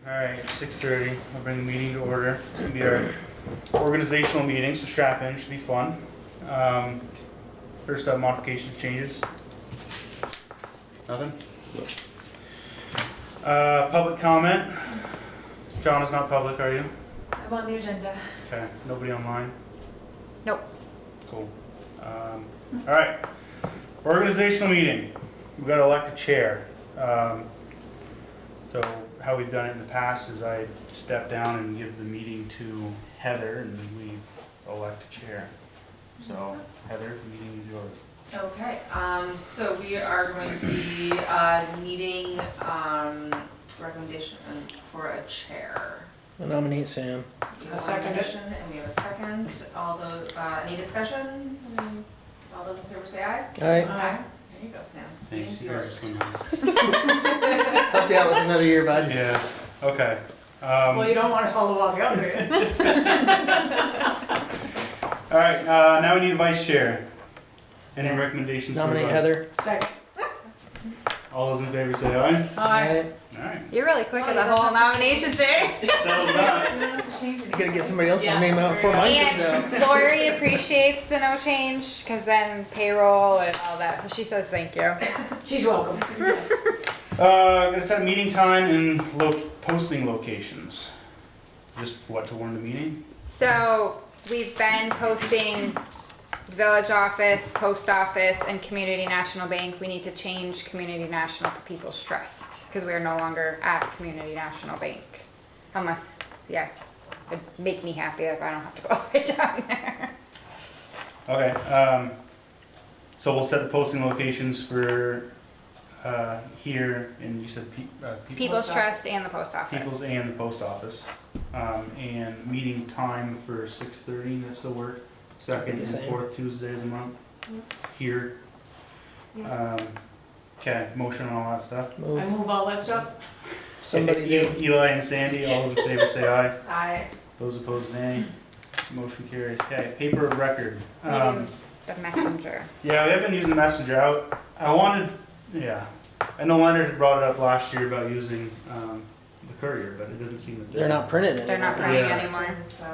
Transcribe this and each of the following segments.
Alright, it's 6:30. I'll bring the meeting to order. It's going to be our organizational meeting, so strap in, should be fun. First up, modifications, changes. Nothing? Public comment. John is not public, are you? I'm on the agenda. Okay, nobody online? Nope. Cool. Alright, organizational meeting. We've got to elect a chair. So how we've done it in the past is I step down and give the meeting to Heather and we elect a chair. So Heather, the meeting is yours. Okay, so we are going to be needing recommendation for a chair. I nominate Sam. We have A second. nomination and we have a second. All those, any discussion? All those in favor say aye. Aye. There you go, Sam. Thanks, Meeting's you guys are yours. so nice. Help you out with another year, bud. Yeah, okay. Well, you don't want us all to walk out, do you? Alright, now we need a vice chair. Any recommendations? for Nominate vice? Heather. Second. All those in favor say aye. Aye. Alright. You're really quick at the whole nomination thing. Settle that. You gotta get somebody else's Yeah, name out before there mine you comes out. And Lori appreciates the no change because then payroll and all that. So she says thank you. She's welcome. Gonna set meeting time and posting locations. Just what to warn the meeting? So we've been posting village office, post office, and Community National Bank. We need to change Community National to People's Trust because we are no longer at Community National Bank. Unless, yeah, it'd make me happy if I don't have to go all the way down there. Okay, so we'll set the posting locations for, here, and you said People's Trust and the post office. People's and the post office. And meeting time for 6:30, that still work? Second The and same. fourth Tuesday of the month, Yep. here. Yeah. Okay, motion on all that stuff. I Move. move all that stuff. Somebody do. Eli and Sandy, all those in favor say aye. Aye. Those opposed, nay. Motion carries. Okay, paper of record. We do the messenger. Yeah, we have been using the messenger. I wanted, yeah. I know Leonard had brought it up last year about using the courier, but it doesn't seem that They're not printed anymore. They're not printing Yeah. anymore. So,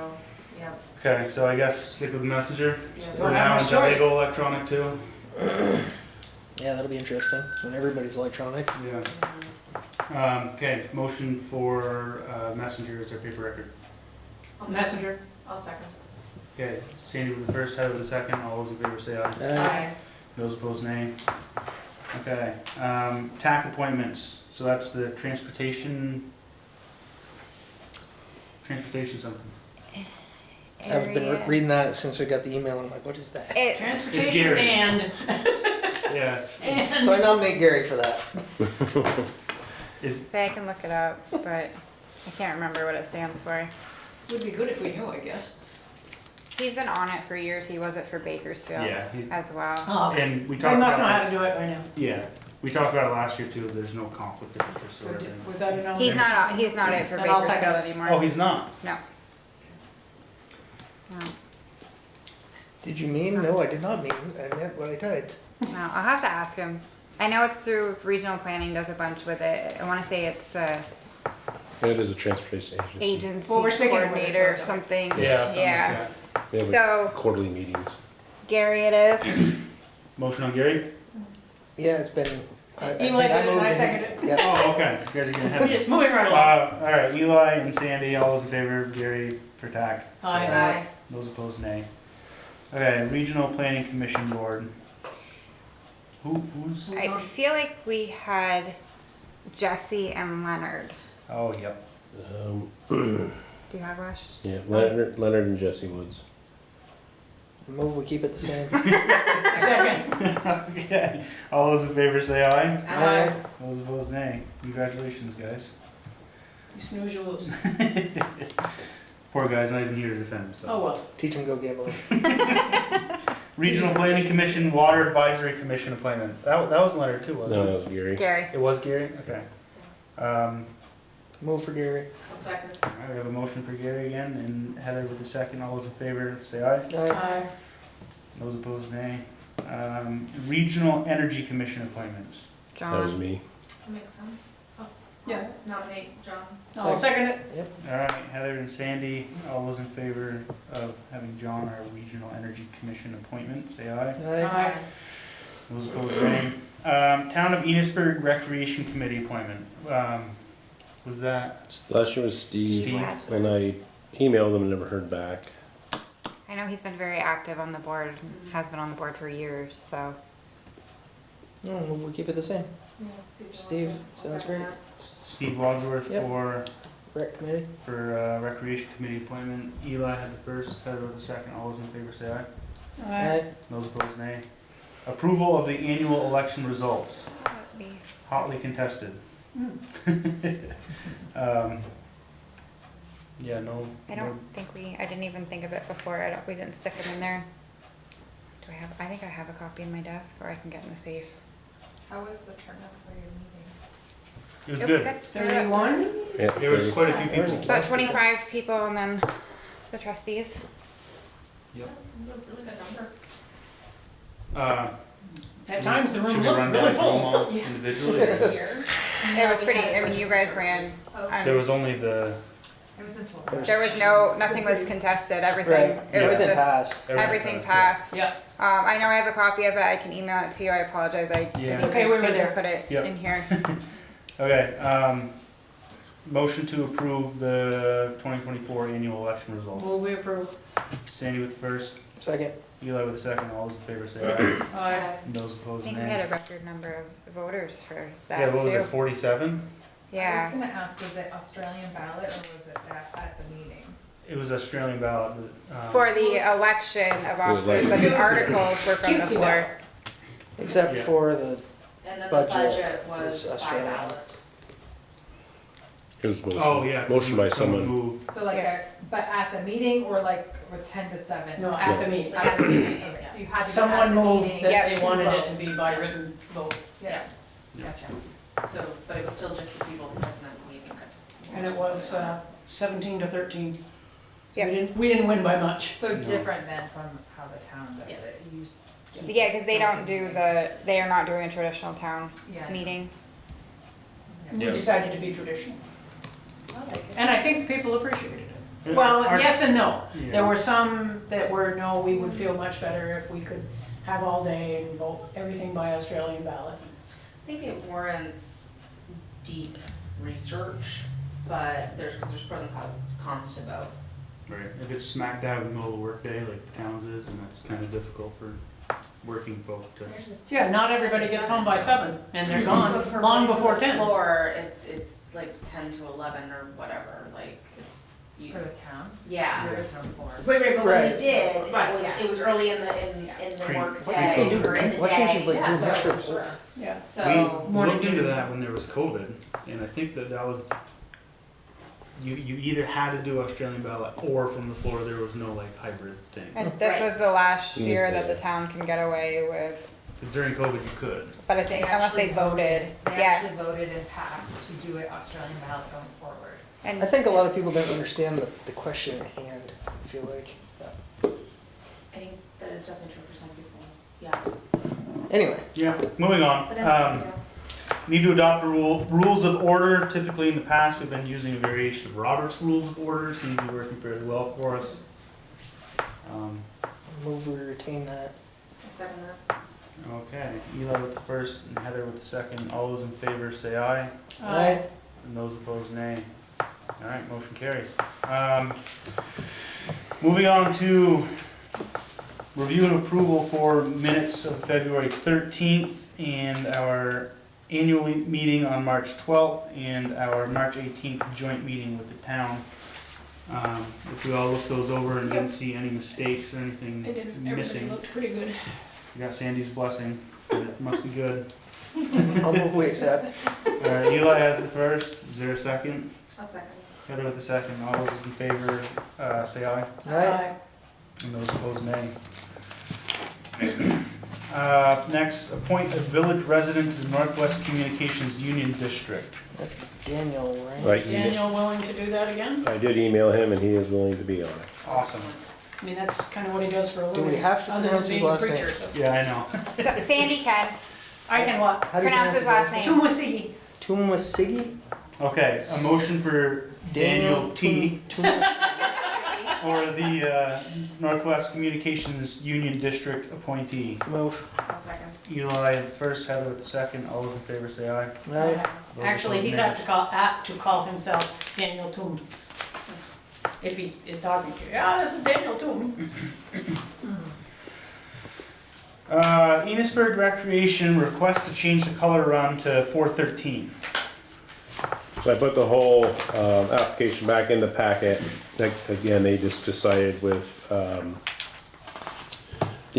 yeah. Okay, so I guess stick with the messenger Yeah. for Don't have now much until they choice. go electronic too. Yeah, that'll be interesting when everybody's electronic. Yeah. Okay, motion for messenger as our paper record. Messenger. I'll second. Okay, Sandy with the first, Heather with the second. All those in favor say aye. Aye. Those opposed, nay. Okay, TAC appointments. So that's the transportation something. I've been Area. reading that since we got the email. I'm like, what is that? It, Transportation Gary. and. Yes. And. So I nominate Gary for that. Is say I can look it up, but I can't remember what it stands for. Would be good if we knew, I guess. He's been on it for years. He was it for Bakersfield yeah. as well. Oh, okay. And we So talked he must know about how to do it by now. Yeah, we talked about it last year too. There's no conflict of interest So or anything. was that a no? He's not it for Then I'll Bakersfield second. anymore. Oh, he's not. No. No. Did you mean? No, I did not mean. I meant what I typed. No, I'll have to ask him. I know it's through regional planning, does a bunch with it. I want to say it's It is a transportation agency. agency Well, we're sticking with it, coordinator or so it's something. Yeah. Something Yeah. Like that. They have So quarterly meetings. Gary, it is. Motion on Gary. Yeah, it's been. Eli did it and moved I in. seconded it. Yeah. Oh, okay. You guys are getting We're ahead. just moving right along. All right, Eli and Sandy, all those in favor, Gary for TAC. Aye. Aye. Those opposed, nay. Okay, Regional Planning Commission Board. Who's? I feel like we had Jesse and Leonard. Oh, yep. Do you have Rush? Yeah, Leonard and Jesse Woods. Move. We keep it the same. Second. Okay, all those in favor say aye. Aye. Those opposed, nay. Congratulations, guys. You snooze, you lose. Poor guy's not even here to defend himself. Oh, well. Teach him go gambling. Regional Planning Commission, Water Advisory Commission appointment. That was Leonard too, wasn't No, it? that was Gary. Gary. It was Gary? Okay. Move for Gary. I'll second. All right, we have a motion for Gary again, and Heather with the second. All those in favor say aye. Aye. Aye. Those opposed, nay. Regional Energy Commission appointments. John. That was me. That makes sense. Yeah. Nominate John. I'll second it. All right, Heather and Sandy, all those in favor of having John our Regional Energy Commission appointment, say aye. Aye. Those opposed, nay. Town of Enosburg Recreation Committee appointment, was that Last year was Steve, Steve? and I emailed him and never heard back. I know he's been very active on the board, has been on the board for years, so. No, move we keep it the same. Yeah, Steve, sounds great. Steve Wadsworth Yep. for Rec committee. Recreation Committee appointment? Eli had the first, Heather with the second, all those in favor say aye. Aye. Those opposed, nay. Approval of the annual election results, hotly contested. Yeah, no. I don't think I didn't even think of it before, we didn't stick it in there. I think I have a copy in my desk, or I can get in the safe. How was the turnout for your meeting? It was good. 31? Yeah, There was quite a few There was people. About 25 people and then the trustees. Yep. It was a really good number. At times the Should room we run looked down really through them full. all individually? or just- It was pretty, I mean, you guys ran. There was only the, It was in full. There was nothing was contested, everything. Right, It was everything just, passed. everything passed. Yeah. I know I have a copy of it, I can email it to you, I apologize, I Yeah. didn't Okay, we were think to there. put it Yep. in here. Okay, motion to approve the 2024 annual election results. Will we approve? Sandy with the first, Second. Eli with the second, all those in favor say aye. Aye. And those I opposed, think we had nay. a record number of voters for Yeah, that what was it, too. 47? I Yeah, was gonna ask, was it Australian ballot or was it at the meeting? It was Australian ballot, but, for the election of was like- officers, but the articles were from the Cutesy floor. Except Yeah. for the, And then the Budget budget was was by Australian. ballot. It was motion. oh, yeah. Motion by someone. moved. So like, Yeah. but at the meeting or like with 10 to 7? No, at the meeting. At the meeting, okay, so you had to go at Someone the moved meeting that Yeah. they to wanted it vote. to be by written vote. Yeah, Yeah. gotcha. So, but it was still just the people present at the meeting. And it was 17 to 13. So Yep. we didn't win by much. So No. different than from how the town does Yes. it. You s- Yeah, because they don't do they are not doing a traditional town Yeah. meeting. We Yeah. decided to be traditional. I like it. And I think people appreciated it. Yeah. Well, Our- yes and no. Yeah. There were some that were, no, we would feel much better if we could have all day and vote everything by Australian ballot. I think it warrants deep research, but because there's pros and cons to both. Right, if it's smack dab in the middle of the workday like the towns is, and that's kind of difficult for working folk to. There's just Yeah, not everybody gets home by 7 and they're gone But for long the before 10. Floor, it's like 10 to 11 or whatever, like it's, you, For the town? yeah. There is no form. But when they Right. did, Right, it was early in the Pre- work Why day can't you do- or in the day. why can't you, like, yeah, do so mixture it of was- both? Yeah. So, We morning looked into to- that when there was COVID, and I think that was, you either had to do Australian ballot or from the floor, there was no like hybrid thing. And this Right. was the last Mm, year that yeah. the town can get away with, 'Cause during COVID you could. but I think unless they voted, They yeah. actually voted and passed to do it Australian ballot going forward. And I think a lot of people don't understand the question at hand, I feel like. I think that is definitely true for some people, yeah. Anyway, Yeah, moving on. But anyway, yeah. Need to adopt rules of order. Typically in the past, we've been using a variation of Robert's Rules of Order. Seems to be working fairly well for us. move we retain that. I second that. Okay, Eli with the first and Heather with the second. All those in favor say aye. Aye. And those opposed, nay. All right, motion carries. Moving on to review and approval for minutes of February 13th and our annual meeting on March 12th and our March 18th joint meeting with the town. If we all looked those over and didn't see any mistakes or anything They didn't, everybody missing, looked pretty good. we got Sandy's blessing. It must be good. I'll move we accept. All right, Eli has the first. Is there a second? I'll second. Heather with the second. All those in favor, say aye. Aye. And those opposed, nay. Next, appoint a village resident to the Northwest Communications Union District. That's Daniel, right? Right. Is Daniel willing to do that again? I did email him and he is willing to be on it. Awesome. I mean, that's kind of what he does for a living. Do we have to other than pronounce his being a last name? preacher, so- Yeah, I know. Sandy can I can what? How do you pronounce his last name. Tumusigi. Tumasigi? Okay, a motion for Daniel T. for the Northwest Communications Union District appointee. Move. I'll second. Eli first, Heather with the second. All those in favor say aye. Aye. Those Actually, opposed, he's nay. apt to call himself Daniel Toom. If he is talking to you, yeah, this is Daniel Toom. Enosburg Recreation requests to change the color run to 413. So I put the whole application back in the packet. Like, again, they just decided with the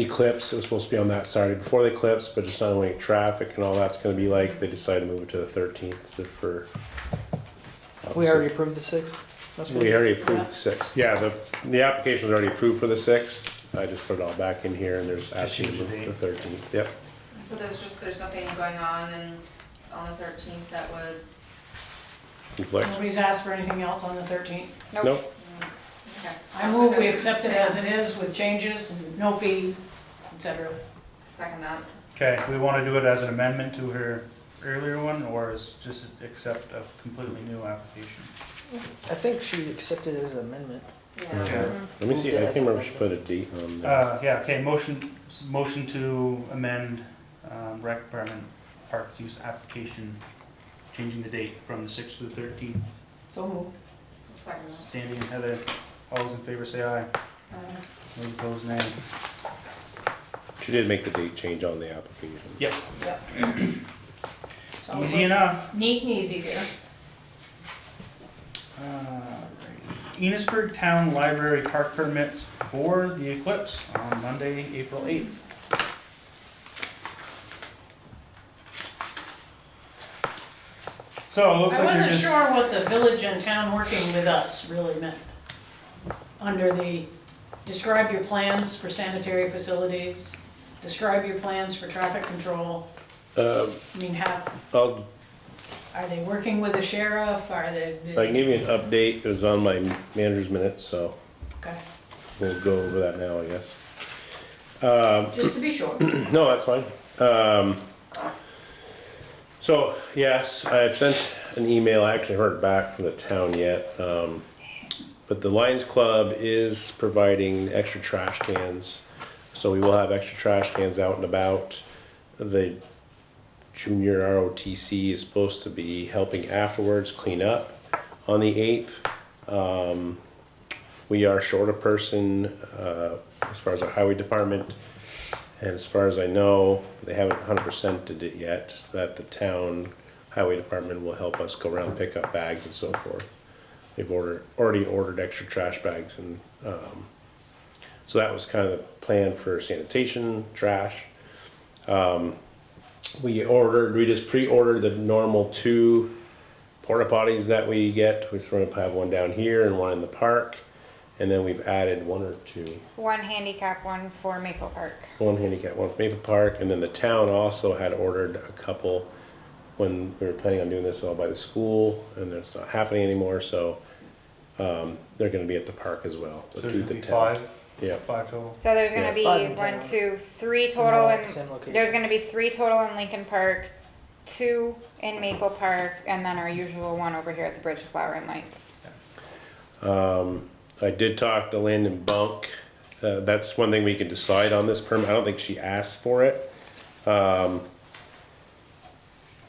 eclipse, it was supposed to be on that Saturday before the eclipse, but just not knowing traffic and all that's gonna be like, they decided to move it to the 13th for. We already approved the 6th. That's We good. already approved the 6th. Yeah, the application was already approved for the 6th. I just put it all back in here and there's Just actually change the date. the 13th, yep. So there's nothing going on on the 13th that would, Conflict. Nobody's asked for anything else on the 13th. Nope. okay. I move we accept it as it is with changes, and no fee, etc. Second that. Okay, we want to do it as an amendment to her earlier one, or is just accept a completely new application? I think she accepted it as an amendment. Yeah. Okay. Let me see, I can't remember if she put a date on there. Yeah, okay, motion to amend rec department park use application, changing the date from the 6th to the 13th. So moved. Second that. Sandy and Heather, all those in favor say aye. Those opposed, nay. She did make the date change on the application. Yep, Yep. So easy enough. Neat and easy there. Enosburg Town Library park permits for the eclipse on Monday, April 8th. So it looks I like they're wasn't just. sure what the village and town working with us really meant. Under the, describe your plans for sanitary facilities, describe your plans for traffic control. I mean, I'll, are they working with the sheriff, are they? I can give you an update, it was on my manager's minutes, so Okay, we'll go over that now, I guess. just to be sure. No, that's fine. So, yes, I've sent an email, I actually heard back from the town yet. But the Lions Club is providing extra trash cans. So we will have extra trash cans out and about. The junior ROTC is supposed to be helping afterwards clean up on the 8th. We are short a person as far as our highway department. And as far as I know, they haven't 100%ed it yet, that the town highway department will help us go around and pick up bags and so forth. They've already ordered extra trash bags, and so that was kind of the plan for sanitation, trash. We just pre-ordered the normal 2 porta potties that we get. We're going to have one down here and one in the park. And then we've added 1 or 2. One handicap, one for Maple Park. One handicap, one for Maple Park, and then the town also had ordered a couple when we were planning on doing this all by the school, and it's not happening anymore, so they're gonna be at the park as well. So The it two should the be town. 5 Yeah, total. So there's gonna Yeah. be 5 in 1, town. 2, 3 Not total, all at and the same location. there's gonna be 3 total in Lincoln Park, 2 in Maple Park, and then our usual one over here at the Bridge of Flower and Lights. I did talk to Landon Bunk. That's one thing we can decide on this permit. I don't think she asked for it.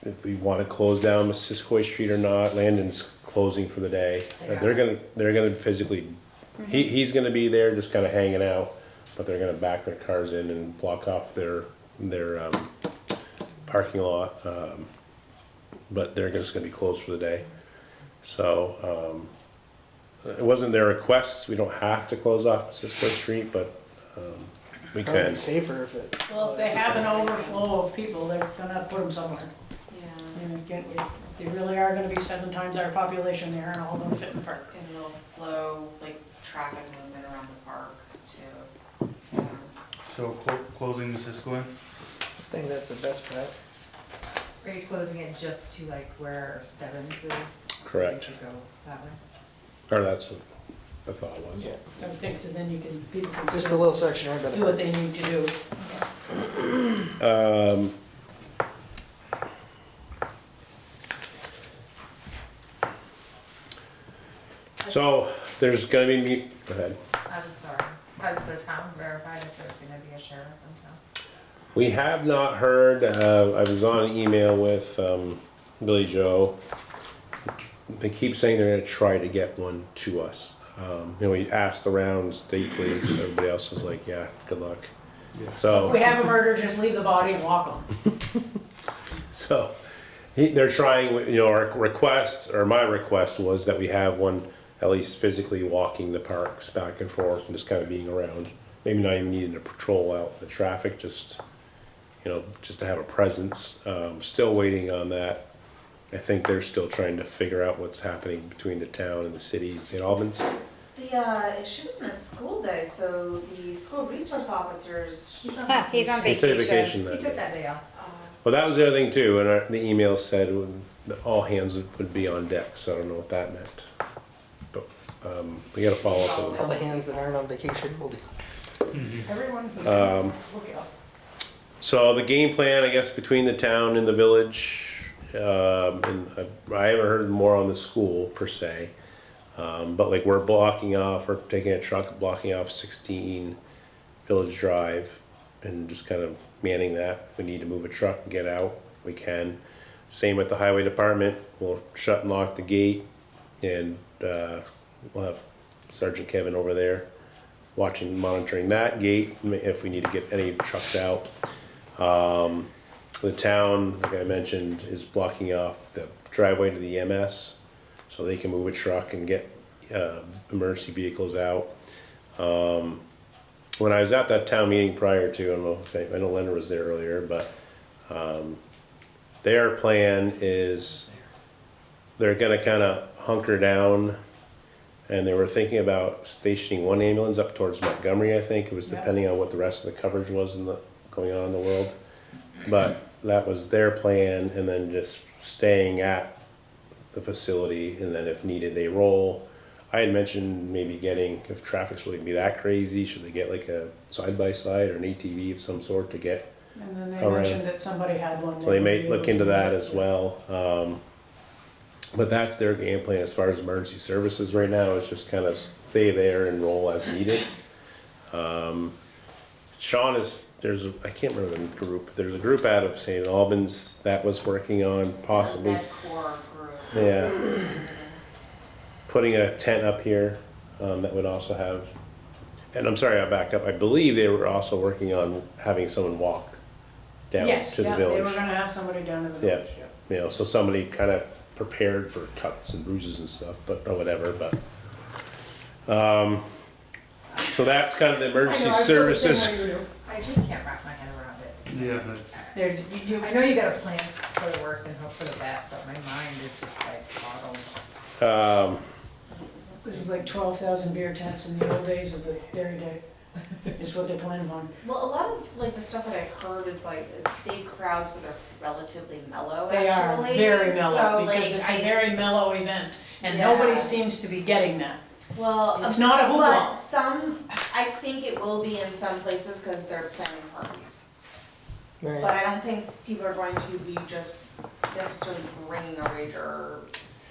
If we want to close down Missisquoi Street or not. Landon's closing for the day. They're gonna physically, he's gonna be there just kind of hanging out, but they're gonna back their cars in and block off their parking lot. But they're just gonna be closed for the day. So, it wasn't their requests, we don't have to close off Missisquoi Street, but, we Probably can. be safer if it. Well, if they have an overflow of people, they're gonna have to put them somewhere. Yeah. You know, they really are gonna be 7 times our population there and all gonna fit in the park. And it'll slow like traffic movement around the park too. Yeah. So closing Missisquoi. I think that's the best bet. Are you closing it just to like where Stebbins is? Correct. So you could go that way? Or that's what the thought was. Yeah. I would think so, then people can Just a still little section right by the do what park. they need to do. So there's gonna be, go ahead. I'm sorry. Has the town verified if there's gonna be a sheriff in town? We have not heard, I was on an email with Billy Joe. They keep saying they're gonna try to get one to us. We asked around state police, everybody else was like, yeah, good luck. So if we have a murder, just leave the body and walk them. So they're trying, our request, or my request was that we have one at least physically walking the parks back and forth and just kind of being around. Maybe not even needing to patrol out the traffic, just to have a presence. Still waiting on that. I think they're still trying to figure out what's happening between the town and the city in St. Albans. It should have been a school day, so the school resource officers. He's on They took vacation. vacation He that took day. that day off. Well, that was the other thing too, and the email said that all hands would be on deck, so I don't know what that meant. But we gotta follow up with All them. the hands that aren't on vacation will be. Everyone, look it up. So the game plan, I guess, between the town and the village, and I haven't heard more on the school per se. But like we're blocking off, or taking a truck, blocking off 16 Village Drive and just kind of manning that. If we need to move a truck and get out, we can. Same with the highway department. We'll shut and lock the gate, and we'll have Sergeant Kevin over there monitoring that gate if we need to get any trucks out. The town, like I mentioned, is blocking off the driveway to the EMS so they can move a truck and get emergency vehicles out. When I was at that town meeting prior to, I know Leonard was there earlier, but their plan is they're gonna kind of hunker down, and they were thinking about stationing one ambulance up towards Montgomery, I think. It was Yeah. depending on what the rest of the coverage was going on in the world. But that was their plan, and then just staying at the facility, and then if needed, they roll. I had mentioned maybe getting, if traffic's really gonna be that crazy, should they get like a side-by-side or an ATV of some sort to get, And then they All right. mentioned that somebody had one. so they would may be look able into to use that it. as well. But that's their game plan as far as emergency services right now, is just kind of stay there and roll as needed. Sean I can't remember the group, but there's a group out of St. Albans that was working on possibly, That core group. yeah, putting a tent up here, that would also have, and I'm sorry, I'll back up, I believe they were also working on having someone walk down Yes, to the yeah, they were village. gonna have somebody down in the Yeah. village, yeah. So somebody kind of prepared for cuts and bruises and stuff, or whatever, but, so that's kind of the I emergency know, I feel the services. same way you do. I just can't wrap my head around it. Yeah. There, you I know you gotta plan for the worst and hope for the best, but my mind is just like bottled. this is like 12,000 beer tents in the old days of the Dairy Day, is what they're planning on. Well, a lot of like the stuff that I've heard is like big crowds, but they're relatively mellow. They are actually. very mellow, So, because like, it's a very mellow event, and Yeah. nobody seems to be getting that. well. It's not a hoopla. But I think it will be in some places because they're planning parties. But Right. I don't think people are going to be just necessarily bringing a rager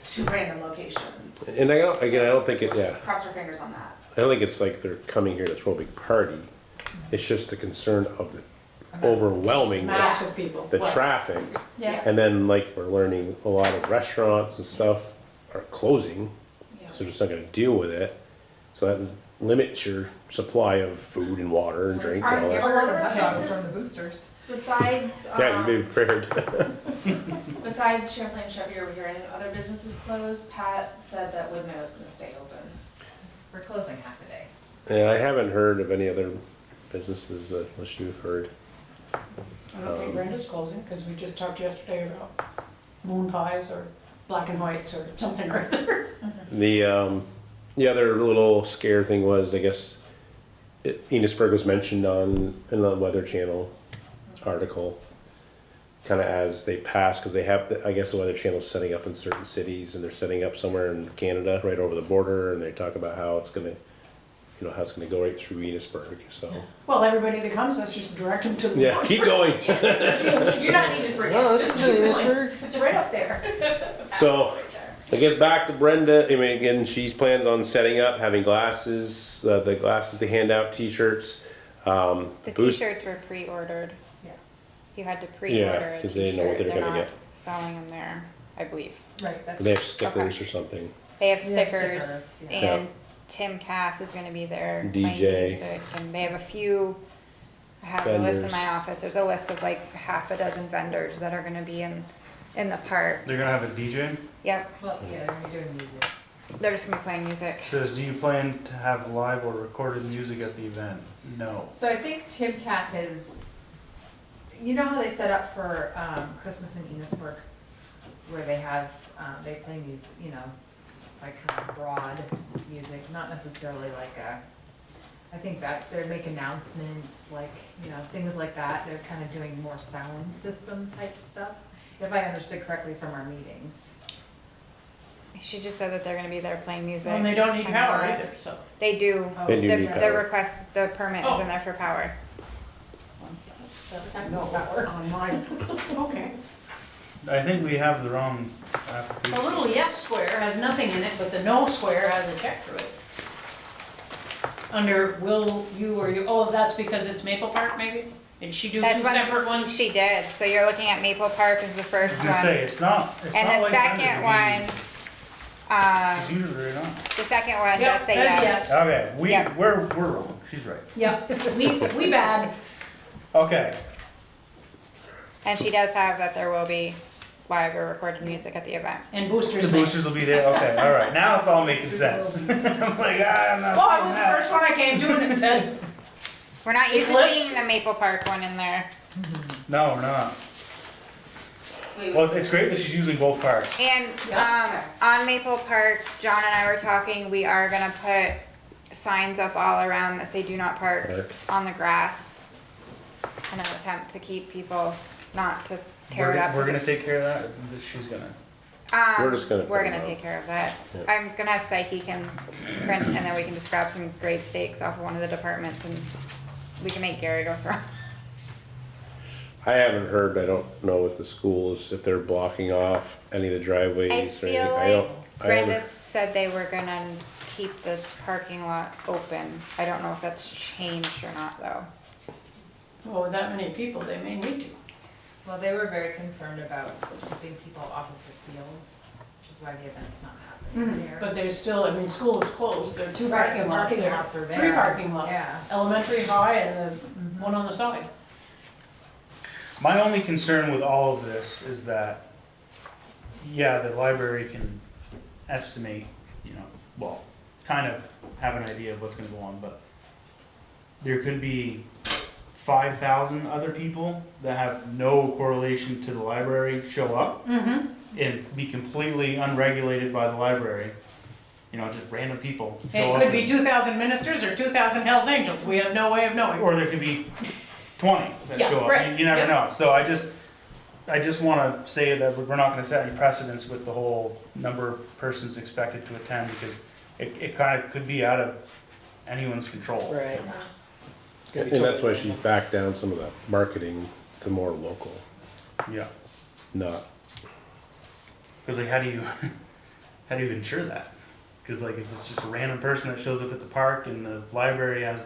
to random locations. And I don't think it, yeah, Cross our fingers on that. I don't think it's like they're coming here to throw a big party. It's just the concern of the overwhelming Massive people. the Well, traffic. Yeah. And then like we're learning a lot of restaurants and stuff are closing, Yeah. so they're just not gonna deal with it. So that limits your supply of food and water and drink and all Are that. a lot of Hot dogs places- from the boosters. Besides, Yeah, you be prepared. besides Champlain Chevy, are we hearing other businesses closed? Pat said that Wood Meadow's gonna stay open. We're closing half a day. Yeah, I haven't heard of any other businesses unless you've heard. I don't think Brenda's closing, because we just talked yesterday about moon pies or black and whites or something or other. The other little scare thing was, I guess, Enosburg was mentioned in the Weather Channel article, kind of as they pass, because they have, I guess the Weather Channel's setting up in certain cities, and they're setting up somewhere in Canada, right over the border, and they talk about how it's gonna, how it's gonna go right through Enosburg, so. Well, everybody that comes, let's just direct them to the. Yeah, keep going. You're not in Enosburg yet. No, this is in Enosburg. It's right up there. So, I guess back to Brenda, I mean, again, she plans on setting up, having glasses, the glasses to hand out, t-shirts. The boost- t-shirts were pre-ordered. Yeah. You had to pre-order a 'cause they didn't know what t-shirt. they were gonna not get. selling them there, I believe. Right, that's. They have stickers or something. They have They have stickers, stickers, yeah. and Tim Cath is gonna be there playing DJ. music, and they have a few. I have a list in Vendors. my office. There's a list of like half a dozen vendors that are gonna be in the park. They're gonna have a DJ. Yep, Well, yeah, they're gonna be doing music. they're just gonna be playing music. It says, do you plan to have live or recorded music at the event? No. So I think Tim Cath is, you know how they set up for Christmas in Enosburg, where they have they play music, you know, like kind of broad music, not necessarily like a. I think that they make announcements, like, you know, things like that. They're kind of doing more sound system type stuff, if I understood correctly from our meetings. She just said that they're gonna be there playing music. And they don't need And power what? either, so. They do. Oh, They do The, need the power. request, the permit is in there for power. That's No power. on mine. Okay. I think we have the wrong The application. little yes square has nothing in it, but the no square has a check through it. Under will you or you, oh, that's because it's Maple Park maybe? Did she do That's two one- separate ones? She did. So you're looking at Maple Park as the I first was gonna one. say, it's not And like. the under second the one, deed. um, It's usually not. the second one Yep, does say says yes. yes. Okay, Yep. we're wrong, she's right. Yep, we bad. Okay, And she does have that there will be live or recorded music at the event. And the boosters thing. boosters will be there, okay, alright, now it's all making sense. I'm like, I'm not Well, I seeing was the that. first one I came to and it said, We're not used to Eclipse? seeing the Maple Park one in there. No, we're not. Wait, Well, it's great that she's using both parks. And Yeah. on Maple Park, John and I were talking, we are gonna put signs up all around that say do not park Park. on the grass in an attempt to keep people not to tear it up. We're gonna take care of that, she's gonna. We're just gonna We're put 'em gonna up. take care of that. Yeah. I'm gonna have Psyche can print and then we can just grab some grade stakes off of one of the departments and we can make Gary go through. I haven't heard, I don't know with the schools, if they're blocking off any of the driveways or I anything. feel I like don't- I Brenda haven't- said they were gonna keep the parking lot open. I don't know if that's changed or not though. well, with that many people, they may need to. Well, they were very concerned about keeping people off of the fields, which is why the event's not happening there. But there's still, I mean, school is closed, there are two Right, parking lots parking there. lots are Three there. parking lots. Yeah. Elementary, high, and the one on the side. My only concern with all of this is that, yeah, the library can estimate, you know, well, kind of have an idea of what's gonna go on, but there could be 5,000 other people that have no correlation to the library show up Mm-hmm. and be completely unregulated by the library. You know, just random people show It up. could be 2,000 ministers or 2,000 Hells Angels, we have no way of knowing. Or there could be 20 that Yeah, show up. right, You never yeah. know. So I just want to say that we're not going to set any precedents with the whole number of persons expected to attend because it kind of could be out of anyone's control. Right. Gonna be And that's why totally she random. backed down some of the marketing to more local, Yeah. not, Because like, how do you ensure that? Because like, if it's just a random person that shows up at the park and the library has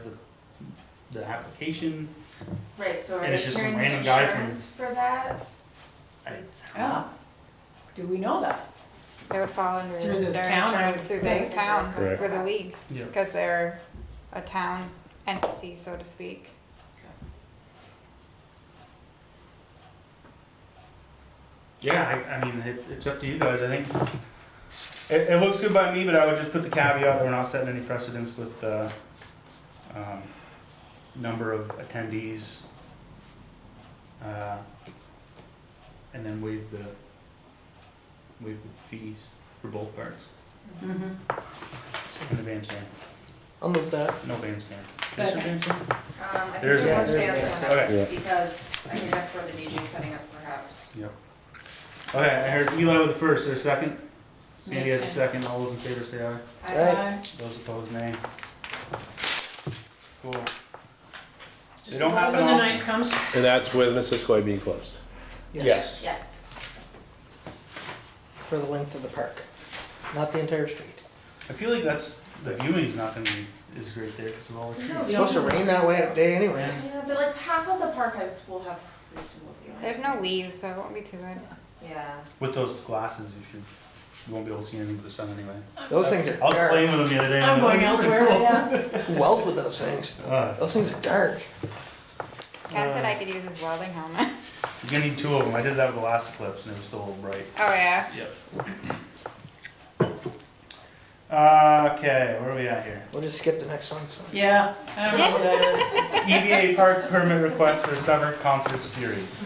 the application, Right, so are And they it's just some carrying the random guy from- insurance for that? I- Is- Yeah. Do we know that? They would fall under Through the their town, I insurance through would the think. town, Correct. for the league, Yeah. because they're a town entity, so to speak. Yeah, I mean, it's up to you guys. I think it looks good by me, but I would just put the caveat that we're not setting any precedents with the number of attendees. And then waive the fees for both parks. Mm-hmm. And the bandstand. I'll move that. No bandstand. Is there a Second. bandstand? I think There's there a- was there's a bandstand bandstand. up because I think that's where the DJ's setting up perhaps. Yep. Okay, I heard Eli with the first. Is there a second? Sandy has a second. All those in favor say aye. Aye. Those opposed, nay. Cool. Just They don't when happen the often. ninth comes. and that's with Missisquoi being closed. Yes. Yes. For the length of the park. not the entire street. I feel like the viewing's not gonna be as great there because of all the trees. It's supposed to rain that way day anyway. Yeah, they're like half of the park will have reasonable viewing. There's no leaves, so it won't be too good. Yeah. With those glasses, you won't be able to see anything but the sun anyway. Those things are I was playing dark. with them the other day. I'm going elsewhere. Weld with those things. Those things are dark. Ken said I could use his welding helmet. You're gonna need 2 of them. I did that with the last eclipse and it was still a little bright. Oh yeah. Yep. Okay, where are we at here? We'll just skip the next one. It's fine. Yeah, I don't know what that EVA park permit request for summer concert series.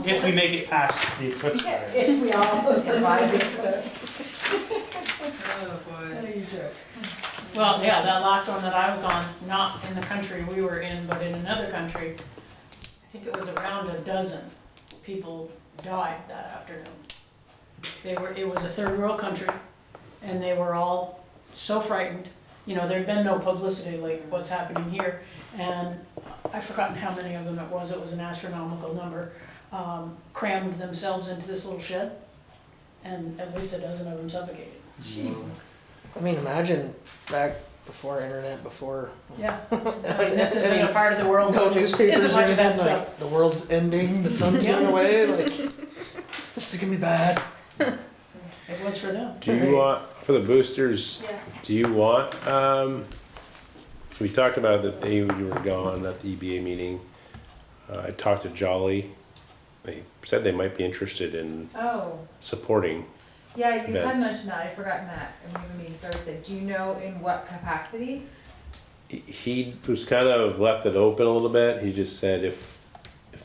If we make it past the eclipse virus. If we all survive it. Oh, boy. You joke. is. Well, yeah, that last one that I was on, not in the country we were in, but in another country, I think it was around a dozen people died that afternoon. It was a third world country, and they were all so frightened. You know, there'd been no publicity like what's happening here, and I've forgotten how many of them it was an astronomical number, crammed themselves into this little shed, and at least a dozen of them suffocated. I mean, imagine back before internet, before Yeah, I mean, this isn't a part of the world. no that newspapers is a or bunch of that anything. stuff. Like the world's ending, the sun's Yeah. going away. Like this is gonna be bad. It was for them. Do you want, for the boosters, Yeah. do you want, so we talked about the day you were gone at the EBA meeting. I talked to Jolly. They said they might be interested in Oh, supporting. yeah, you had Events. mentioned that, I'd forgotten that, and we have a meeting Thursday. Do you know in what capacity? He was kind of left it open a little bit. He just said if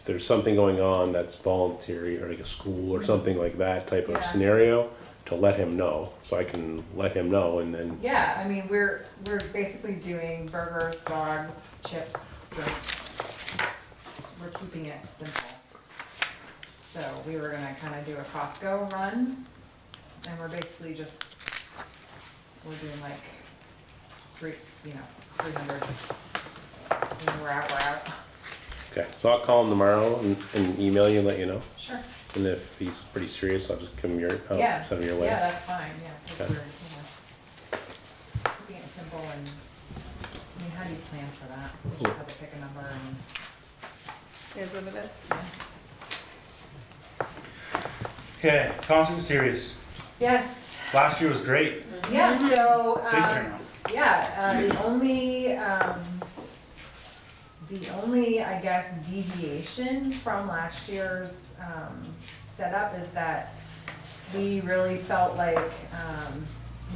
there's something going on that's voluntary or like a school or something like that type of Yeah. scenario, to let him know, so I can let him know and then, Yeah, I mean, we're basically doing burgers, dogs, chips, drinks. We're keeping it simple. So we were gonna kinda do a Costco run, and we're basically we're doing like 300. And we're out. okay. So I'll call him tomorrow and email you and let you know. Sure. And if he's pretty serious, I'll just come I'll Yeah. send him your way. Yeah, that's fine, yeah, because Okay. we're, keeping it simple and, I mean, how do you plan for that? We just have to pick a number and. Here's what it is. Okay, concert series. Yes, Last year was great. yeah, so, Big turnout. yeah, the only, I guess, deviation from last year's, setup is that we really felt like,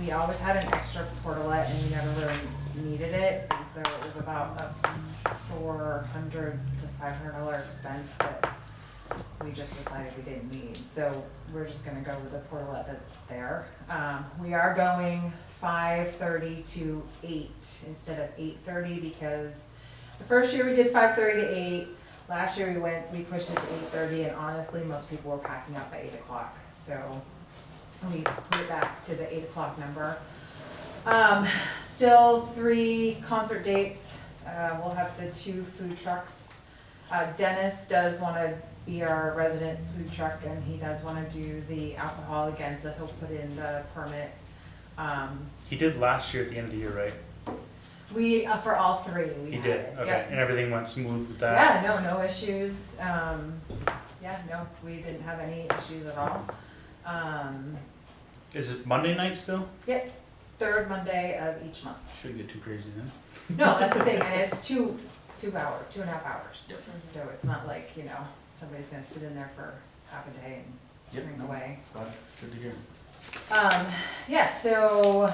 we always had an extra portalet and we never really needed it, and so it was about a $400 to $500 expense that we just decided we didn't need, so we're just gonna go with the portalet that's there. We are going 5:30 to 8 instead of 8:30 because the first year we did 5:30 to 8. Last year we pushed it to 8:30, and honestly, most people were packing up by 8 o'clock, so we put it back to the 8 o'clock number. Still 3 concert dates. We'll have the 2 food trucks. Dennis does wanna be our resident food truck, and he does wanna do the alcohol again, so he'll put in the permit. He did last year at the end of the year, right? We, for all 3, we He had did, it. okay. Yep. And everything went smooth with that? Yeah, no issues. Yeah, no, we didn't have any issues at all. Is it Monday night still? Yep, 3rd Monday of each month. Shouldn't get too crazy then. No, that's the thing, and it's 2.5 hours. So it's not like, somebody's gonna sit in there for half a day and Yep. drink away. Glad, good to hear. Yeah, so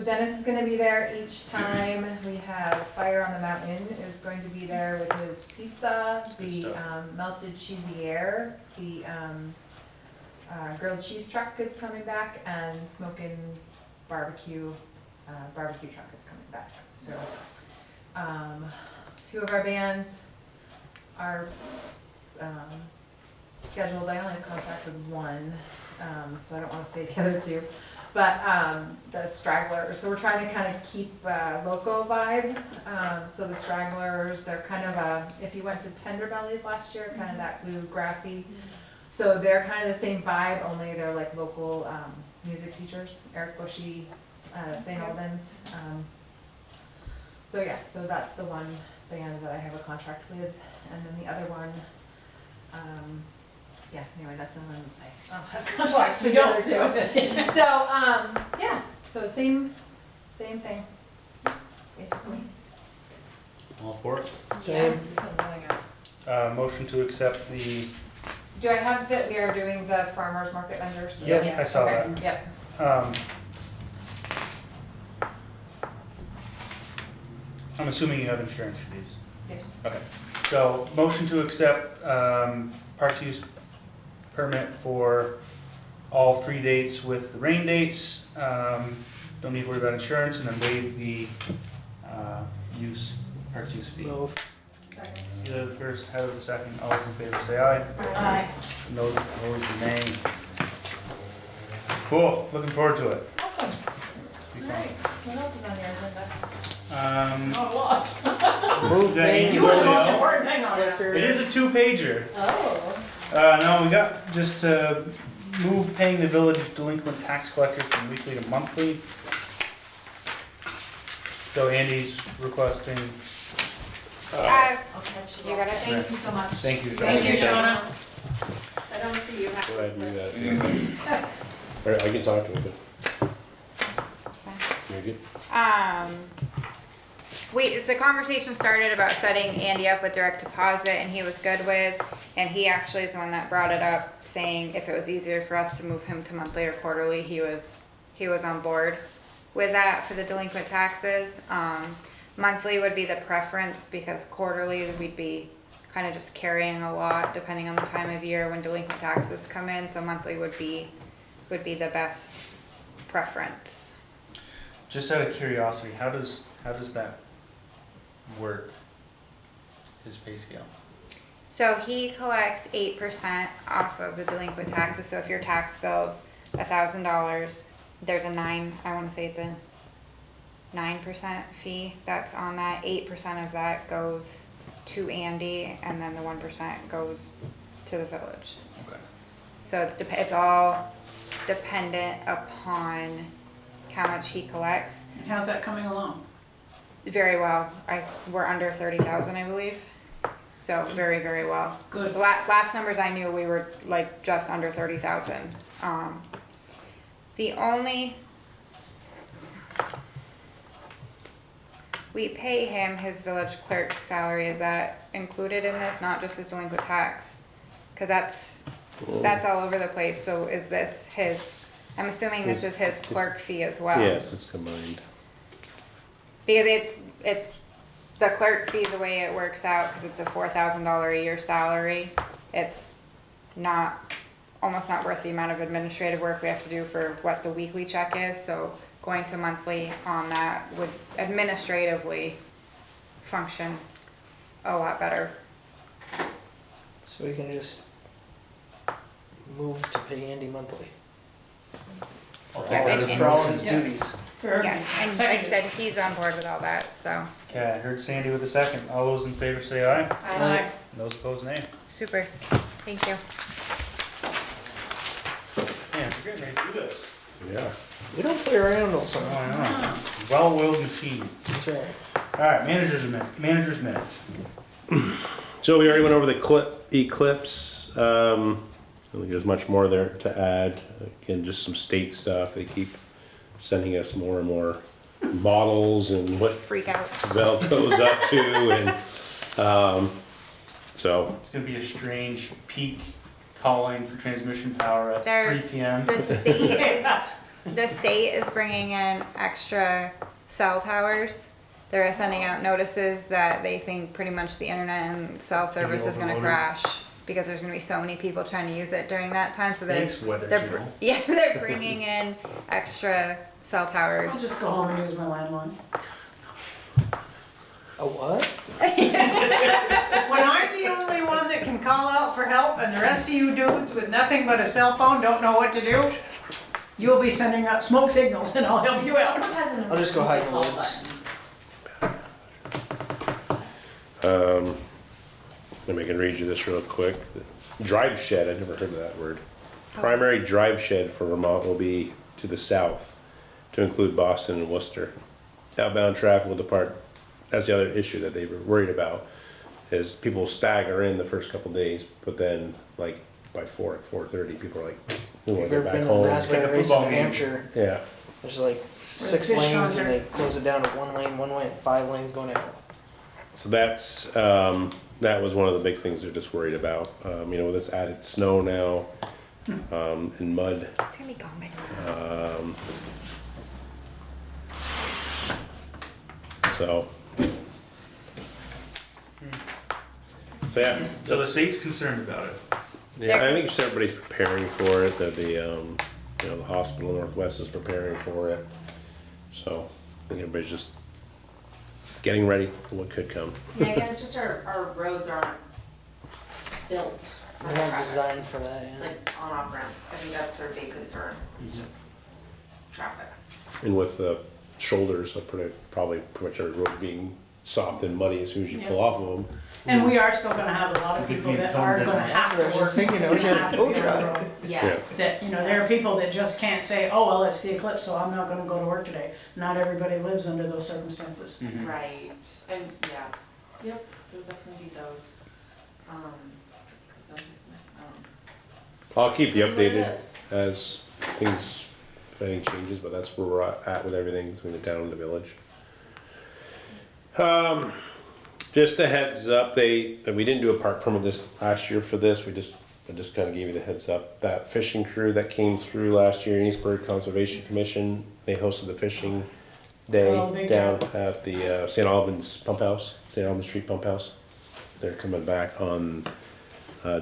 Dennis is gonna be there each time. We have Fire on the Mountain is going to be there with his pizza, Good the stuff. melted cheesy air, the grilled cheese truck is coming back, and smoking barbecue truck is coming back. So, 2 of our bands are scheduled. I only have contact with 1, so I don't wanna say the other 2. But the Stragglers, so we're trying to kind of keep local vibe. So the Stragglers, they're kind of if you went to Tender Bellies last year, kind of that bluegrassy So they're kind of the same vibe, only they're like local, music teachers, Eric Bushy, St. Albans. So yeah, so that's the one band that I have a contract with, and then the other one, yeah, anyway, that's the one I'm gonna say. I'll have contracts We with the don't, other two. so. So, yeah, so same thing. It's basically. All for it? Same. Motion to accept the, Do I have that we are doing the farmer's market vendors? Yep, I saw Okay, that. Yep. I'm assuming you have insurance for these. Yes. Okay, so motion to accept park use permit for all 3 dates with the rain dates. Don't need to worry about insurance, and then waive the park use fee. Move. Either the first, Heather the second, all those in favor say aye. Aye. Those opposed, nay. Cool, looking forward to it. Awesome. Be All fun. right. What else is on your agenda? Not a lot. Move Diane, paying. You were the most Yeah. important thing on it. It is a 2-pager. Oh. No, we got just to move paying the village delinquent tax collector from weekly to monthly. So Andy's requesting, I'll catch you. You got it? Thank you so much. thank you. Thank you, Shauna. I don't see you. Go ahead and do that. Or I can talk to him, but That's fine. you're good. The conversation started about setting Andy up with direct deposit, and he was good with, and he actually is the one that brought it up, saying if it was easier for us to move him to monthly or quarterly, he was on board with that for the delinquent taxes. Monthly would be the preference, because quarterly we'd be kind of just carrying a lot depending on the time of year when delinquent taxes come in, so monthly would be the best preference. Just out of curiosity, how does that work? His pay scale? So he collects 8% off of the delinquent taxes. So if your tax bill's $1,000, there's I want to say it's a 9% fee that's on that. 8% of that goes to Andy, and then the 1% goes to the village. Okay. So it's all dependent upon how much he collects. And how's that coming along? Very well. We're under 30,000, I believe. So very, very well. Good. The last numbers I knew, we were like just under 30,000. We pay him his village clerk salary. Is that included in this? Not just his delinquent tax? Cause that's all over the place. So is this I'm assuming this is his clerk fee as well. Yes, it's combined. Because it's the clerk fee, the way it works out, because it's a $4,000 a year salary, it's almost not worth the amount of administrative work we have to do for what the weekly check is, so going to monthly on that would administratively function a lot better. So we can just move to pay Andy monthly. Yeah, For all of his Yeah. duties. For Yeah, everything. and like I Seconded. said, he's on board with all that, so, Okay, I heard Sandy with a second. All those in favor say aye. Aye. Those opposed, nay. super, thank you. Man, we're getting ready to do this. Yeah. We don't play around all Oh, summer. I know. Well-oiled machine. That's right. All right, manager's minutes. So we already went over the eclipse. I don't think there's much more there to add. Again, just some state stuff. They keep sending us more and more models and what Freak out. Vel goes up to, and so It's gonna be a strange peak calling for transmission power at 3 There's, p.m. the state is bringing in extra cell towers. They're sending out notices that they think pretty much the internet and cell It's gonna be service is gonna overloaded. crash because there's gonna be so many people trying to use it during that time, so Thanks, Weather Channel. they're bringing in extra cell towers. I'll just go home and use my landline. A what? When I'm the only one that can call out for help and the rest of you dudes with nothing but a cell phone don't know what to do, you'll be sending up smoke signals and I'll help you out. I'll just go hide in the woods. Let me can read you this real quick. drive shed, I never heard of that word. Primary drive shed for Vermont will be to the south, to include Boston and Worcester. Outbound traffic will depart. That's the other issue that they were worried about, is people stagger in the first couple days, but then like by 4:30, people are like, we want Have to you get ever been back to the home. Like a NASCAR race in football New game. Hampshire? Yeah, There's like 6 fish lanes concert. and they close it down to 1 lane one way and 5 lanes going out. so that's, that was one of the big things they're just worried about. You know, with this added snow now, and mud. It's gonna be gone by tomorrow. So. So yeah, So the state's concerned about it. yeah, I think just everybody's preparing for it, that the, you know, the hospital Northwest is preparing for it. So, I think everybody's just getting ready for what could come. Yeah, again, it's just our roads aren't built for They're not traffic, designed for that, yeah. like on-off ramps. I think that's their big concern, is just traffic. And with the shoulders of probably pretty much every road being soft and muddy as soon as you pull Yeah. off of them. And we are still gonna have a lot of Could people be that tone are gonna business. have That's to what I was work. just thinking, I wish I had a have to tow be on the truck. road. Yes. That, you know, there are people that just can't say, oh, well, it's the eclipse, so I'm not gonna go to work today. Not everybody lives under those circumstances. Mhm. Right, and, yeah, yep, there'll definitely be those. So, I'll keep you What it updated is. as things, if anything changes, but that's where we're at with everything between the town and the village. Just a heads up, we didn't do a park permit this last year for this, I just kinda gave you the heads up. That fishing crew that came through last year, Enosburg Conservation Commission, they hosted the fishing day Oh, big down job. at the St. Albans Pump House, St. Albans Street Pump House. They're coming back on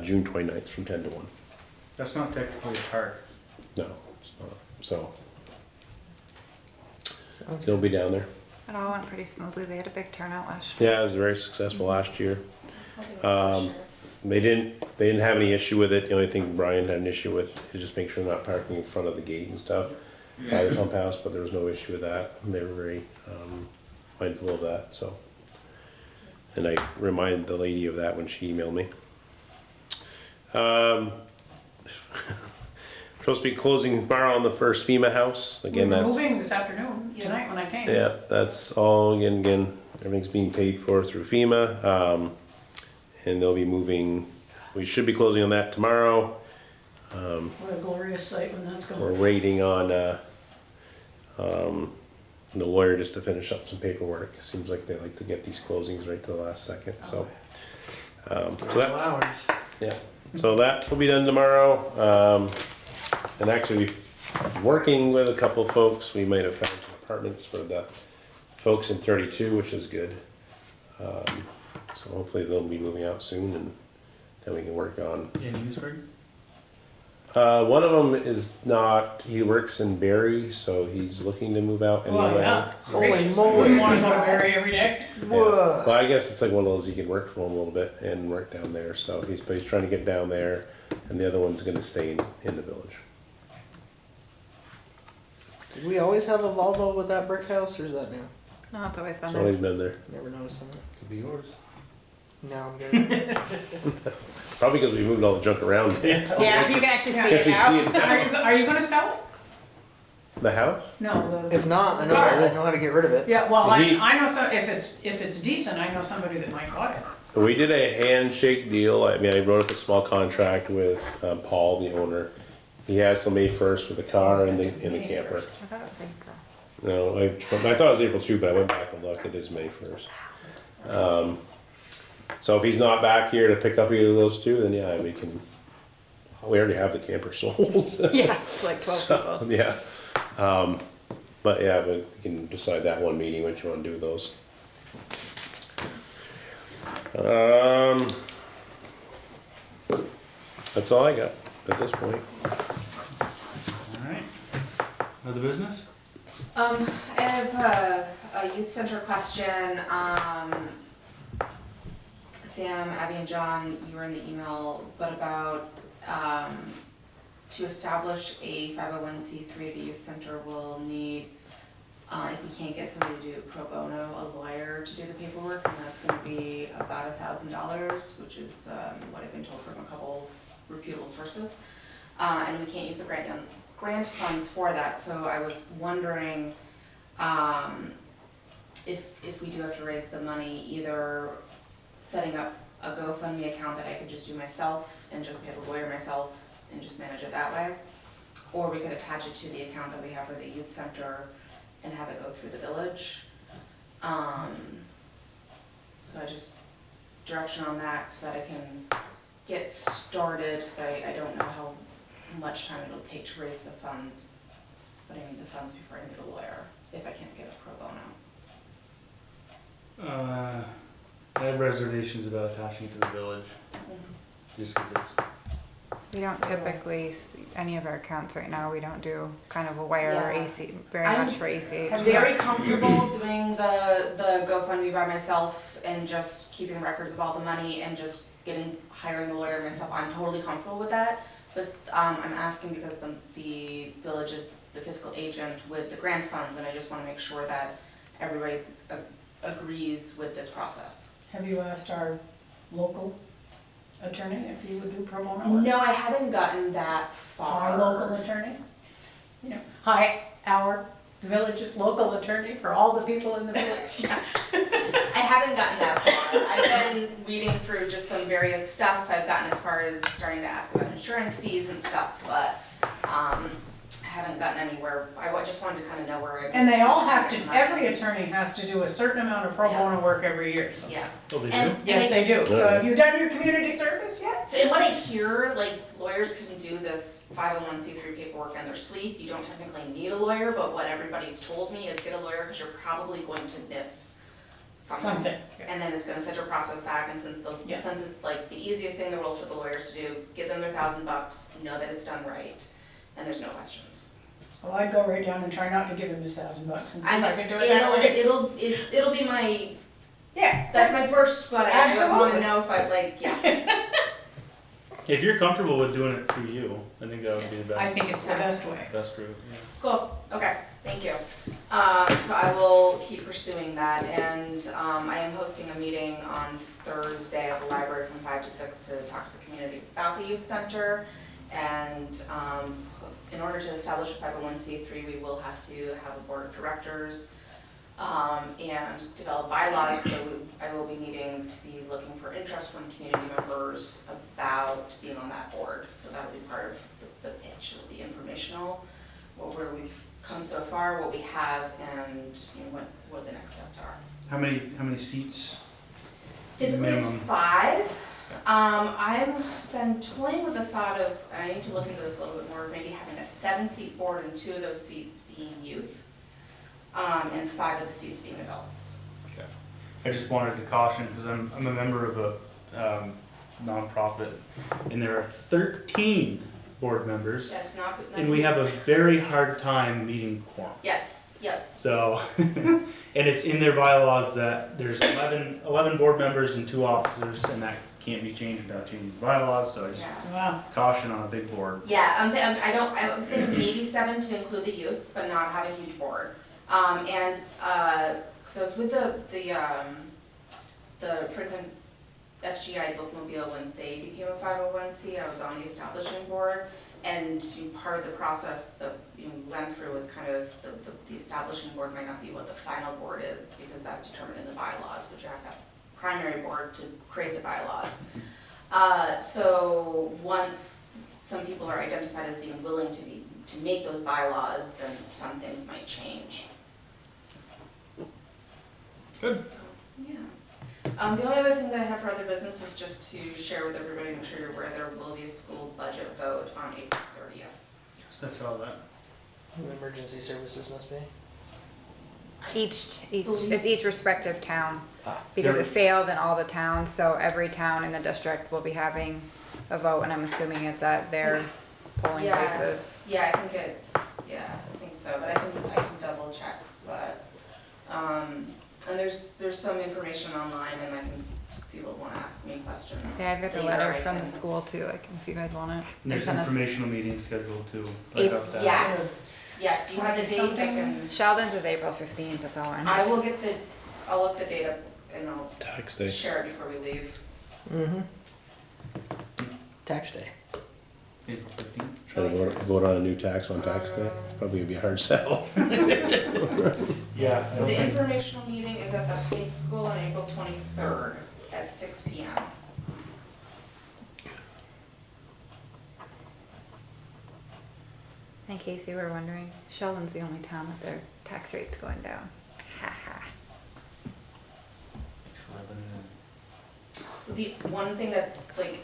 June 29th from 10 to 1. That's not technically a park. No, it's not. So Sounds they'll good. be down there. It all went pretty smoothly. They had a big turnout last year. Yeah, it was very successful last year. Okay, sure. They didn't have any issue with it. The only thing Brian had an issue with is just make sure they're not parking in front of the gate and stuff by the pump house, but there was no issue with that. They were very mindful of that, so. And I reminded the lady of that when she emailed me. Supposed to be closing tomorrow on the first FEMA house. We Again, were that's, moving this afternoon, tonight when I came. yeah, that's all, again, everything's being paid for through FEMA. And they'll be moving, we should be closing on that tomorrow. What a glorious sight when that's We're gone. waiting on, the lawyer just to finish up some paperwork. Seems like they like to get these closings right to the last second, so. So that's, Flowers. yeah, so that will be done tomorrow. And actually, we're working with a couple of folks. We might have found some apartments for the folks in 32, which is good. So hopefully they'll be moving out soon and then we can work on. In Enosburg? One of them is not, he works in Barry, so he's looking to move out anyway. Well, yeah. Holy Gracious. moly. Wouldn't wanna go to Barry every day. Yeah. Whoa. Well, I guess it's like one of those, he can work from home a little bit and work down there, so but he's trying to get down there, and the other one's gonna stay in the village. Did we always have a Volvo with that brick house, or is that new? No, it's always been So there. he's been there. Never noticed that. Could be yours. No, I'm good. Probably because we moved all the junk around. Yeah, you can actually see Yeah. it Actually now. see it. Are you gonna sell it? The house? No, If not, I know how to get rid of it. Yeah, well, He- I know some, if it's decent, I know somebody that might buy it. We did a handshake deal. I mean, I wrote up a small contract with Paul, the owner. He has till May 1st with the car and the camper. I thought it was April. No, I thought it was April 2, but I went back and looked. It is May 1st. So if he's not back here to pick up either of those two, then yeah, we can. We already have the camper sold. Yeah, it's like 12 So, people. yeah. But yeah, we can decide that one meeting what you want to do with those. That's all I got at this point. Alright. Other business? I have a youth center question. Sam, Abby, and John, you were in the email, but about, to establish a 501c3, the youth center will need, if we can't get somebody to do it pro bono, a lawyer to do the paperwork, and that's gonna be about $1,000, which is, what I've been told from a couple reputable sources. And we can't use the grant funds for that, so I was wondering, if we do have to raise the money, either setting up a GoFundMe account that I could just do myself and just pay the lawyer myself and just manage it that way, or we could attach it to the account that we have for the youth center and have it go through the village. So I just, direction on that so that I can get started, because I don't know how much time it'll take to raise the funds, but I need the funds before I need a lawyer, if I can't get it pro bono. I have reservations about attaching it to the village, just because it's, We don't typically, any of our accounts right now, we don't do kind of a wire or Yeah. AC, very I'm- much for ACH. I'm very comfortable doing the GoFundMe by myself and just keeping records of all the money and just hiring the lawyer myself. I'm totally comfortable with that. But I'm asking because the village is the fiscal agent with the grant funds, and I just want to make sure that everybody agrees with this process. Have you asked our local attorney if he would do pro bono work? No, I haven't gotten that far. Our local attorney? You know, the village's local attorney for all the people in the village. I haven't gotten that far. I've been reading through just some various stuff. I've gotten as far as starting to ask about insurance fees and stuff, but I haven't gotten anywhere. I just wanted to kind of know where I. And they all have to, every attorney has to do a certain amount of pro bono work every year, so. Yeah. oh, they do? And- Yes, they do. So have you done your community service yet? So, and what I hear, like, lawyers can do this 501c3 paperwork in their sleep. You don't technically need a lawyer, but what everybody's told me is get a lawyer because you're probably going to miss something. And then it's gonna set your process back, and since it's like the easiest thing in the world for the lawyers to do, give them their $1,000, know that it's done right, and there's no questions. Well, I'd go right down and try not to give him his $1,000 and see if I can do it It'll- that way. It'll be my, Yeah, that's my first, but I don't Absolutely. wanna know if I, like, yeah. If you're comfortable with doing it through you, I think that would be the I best, think it's the best way. best route, yeah. Cool, okay, thank you. So I will keep pursuing that, and I am hosting a meeting on Thursday at the library from 5 to 6 to talk to the community about the youth center. And in order to establish a 501c3, we will have to have a board of directors and develop bylaws. So I will be needing to be looking for interest from community members about being on that board. So that'll be part of the pitch. It'll be informational, where we've come so far, what we have, and what the next steps are. How many seats? Typically it's Minimum. 5. I've been toying with the thought of, and I need to look into this a little bit more, maybe having a 7-seat board and 2 of those seats being youth, and 5 of the seats being adults. I just wanted to caution, because I'm a member of a nonprofit, and there are 13 board members, Yes, not. and we have a very hard time meeting quorum. Yes, yep. So, and it's in their bylaws that there's 11 board members and 2 officers, and that can't be changed without changing the bylaws, so I just Yeah. Wow. caution on a big board. Yeah, I was thinking maybe 7 to include the youth, but not have a huge board. So it's with the Franklin FGI Bookmobile when they became a 501c. I was on the establishing board, and part of the process that we went through was kind of the establishing board might not be what the final board is, because that's determined in the bylaws, which you have that primary board to create the bylaws. So once some people are identified as being willing to make those bylaws, then some things might change. Good. So, yeah. The only other thing that I have for other business is just to share with everybody, make sure you're aware there will be a school budget vote on April 30th. So that's all that. Emergency services must be. It's each respective town, Ah. because Yeah. it failed in all the towns, so every town in the district will be having a vote, and I'm assuming it's at their polling Yeah. places. Yeah, I think so, but I can double check, but, and there's some information online, and if people wanna ask me questions. Yeah, I've got the later, letter I from the can- school too, like, if you guys want it. And They there's sent us- informational meetings scheduled too. April- About that. Yes, do you have the dates? I can, Sheldon's is April 15th, that's all I know. I will I'll look the date up and I'll Tax day. share it before we leave. Mm-hmm. Tax day. April 15th. Trying to vote on a new tax on tax day? Probably would be a hard sell. Yeah. So the informational meeting is at the high school on April 23rd at 6 p.m. In case you were wondering, Sheldon's the only town that their tax rate's going down. Ha ha. So the one thing that's like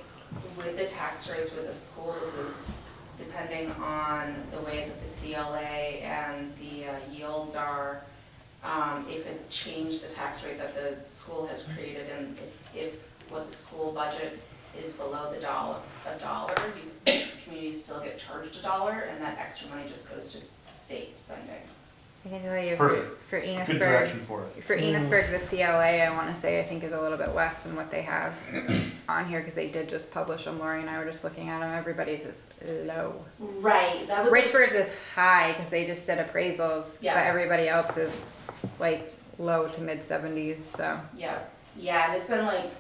with the tax rates with the schools is depending on the way that the CLA and the yields are, it could change the tax rate that the school has created, and if what the school budget is below a dollar, these communities still get charged $1, and that extra money just goes to state spending. I can tell you Perfect. for Good Enosburg, direction for it. for Enosburg, the CLA, I want to say, I think is a little bit less than what they have on here, because they did just publish them. Lori and I were just looking at them. Everybody's is low. Right, that was. Richford's is high because they just did appraisals, Yeah. but everybody else is like low to mid 70s. So Yeah, and it's been like,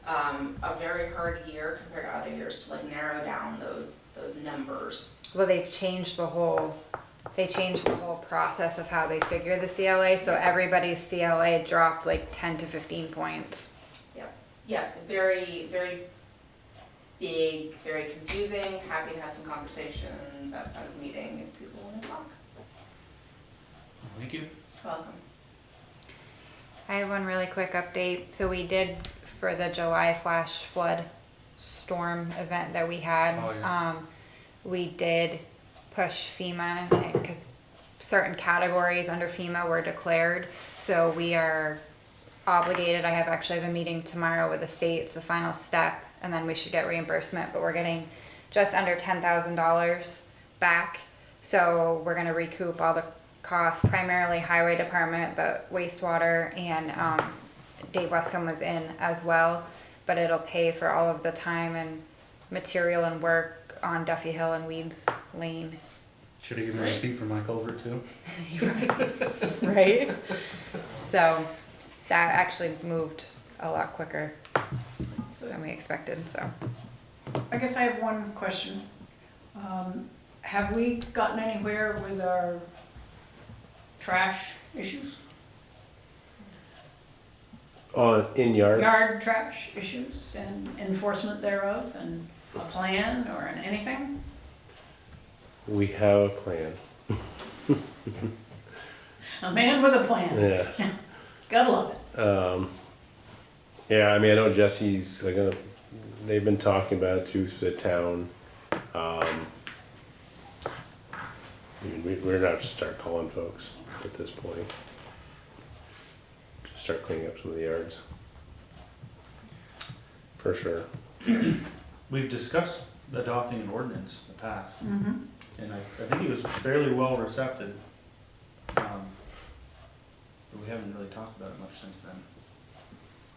a very hard year compared to other years to like narrow down those numbers. well, they changed the whole process of how they figure the CLA. So Yes. everybody's CLA dropped like 10 to 15 points. Yeah, very, very big, very confusing, happy to have some conversations outside of the meeting if people wanna talk. Thank you. Welcome. I have one really quick update. So we did, for the July flash flood storm event that we had, Oh, yeah. we did push FEMA because certain categories under FEMA were declared. So we are obligated. I actually have a meeting tomorrow with the state. It's the final step, and then we should get reimbursement, but we're getting just under $10,000 back. So we're gonna recoup all the costs, primarily highway department, but wastewater, and Dave Wescombe was in as well. But it'll pay for all of the time and material and work on Duffy Hill and Weeds Lane. Should have given a receipt for my culvert too. Right? So that actually moved a lot quicker than we expected, so. I guess I have one question. Have we gotten anywhere with our trash issues? In yards? Yard trash issues and enforcement thereof, and a plan or an anything? We have a plan, A man with a plan. yes. Gotta love it. Yeah, I mean, I know Jesse's, they've been talking about it too, for the town. I mean, we're gonna have to start calling folks at this point. Start cleaning up some of the yards. For sure. We've discussed adopting an ordinance in the past, Mm-hmm. and I think it was fairly well recepted. But we haven't really talked about it much since then.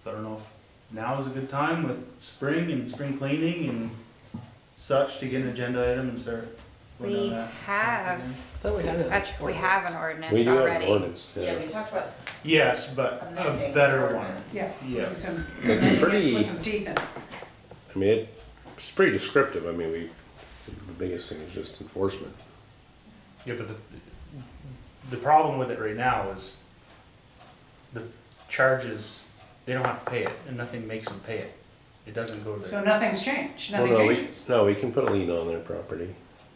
So I don't know if now is a good time with spring and spring cleaning and such to get an agenda item and start. going down We that have, again. Thought we had an we have an ordinance We do have an already. ordinance, Yeah, yeah. we talked about Yes, but amending a the better one. ordinance. Yeah. Yeah. Put some- It's pretty- Put some teeth in it. I mean, it's pretty descriptive. I mean, the biggest thing is just enforcement. Yeah, but the problem with it right now is the charges, they don't have to pay it, and nothing makes them pay it. It doesn't go So to, nothing's changed, Well, nothing no, changes. we can put a lien on their property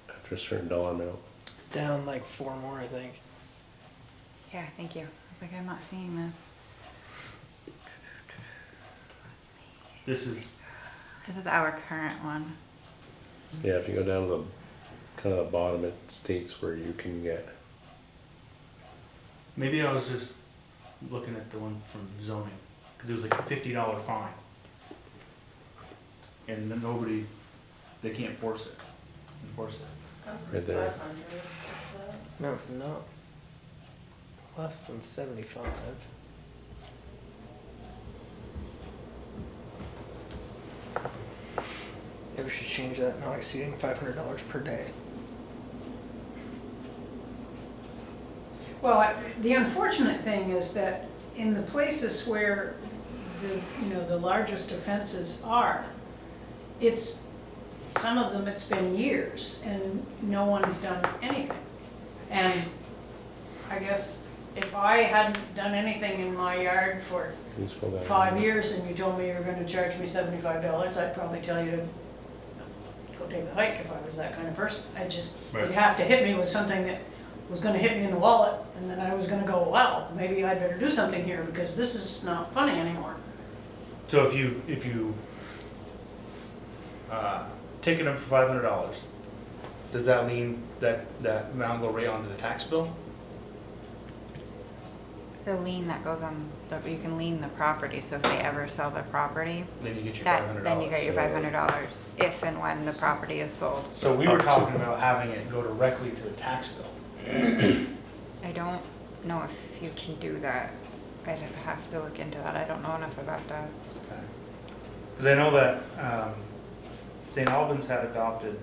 after a certain dollar amount. Down like 4 more, I think. Yeah, thank you. I was like, I'm not seeing this. this is, This is our current one. Yeah, if you go down to the kind of the bottom, it states where you can get. maybe I was just looking at the one from zoning, cause it was like a $50 fine. And then nobody, they can't enforce it. That's Right there. 500, that's No, no. Less than 75. Maybe we should change that, not exceeding $500 per day. Well, the unfortunate thing is that in the places where the largest offenses are, it's some of them, it's been years and no one's done anything. And I guess if I hadn't done anything in my yard for Can you scroll down? 5 years and you told me you were gonna charge me $75, I'd probably tell you to go take a hike if I was that kind of person. Right. You'd have to hit me with something that was gonna hit me in the wallet, and then I was gonna go, wow, maybe I'd better do something here because this is not funny anymore. So if you ticket them for $500, does that mean that amount go right onto the tax bill? The lien that goes on, you can lien the property, so if they ever sell the property, Then you get your that, $500. then you get your so- $500 if and when the property is sold. So we were Up to- talking about having it go directly to the tax bill. I don't know if you can do that. I'd have to look into that. I don't know enough about that. Okay. Because I know that St. Albans had adopted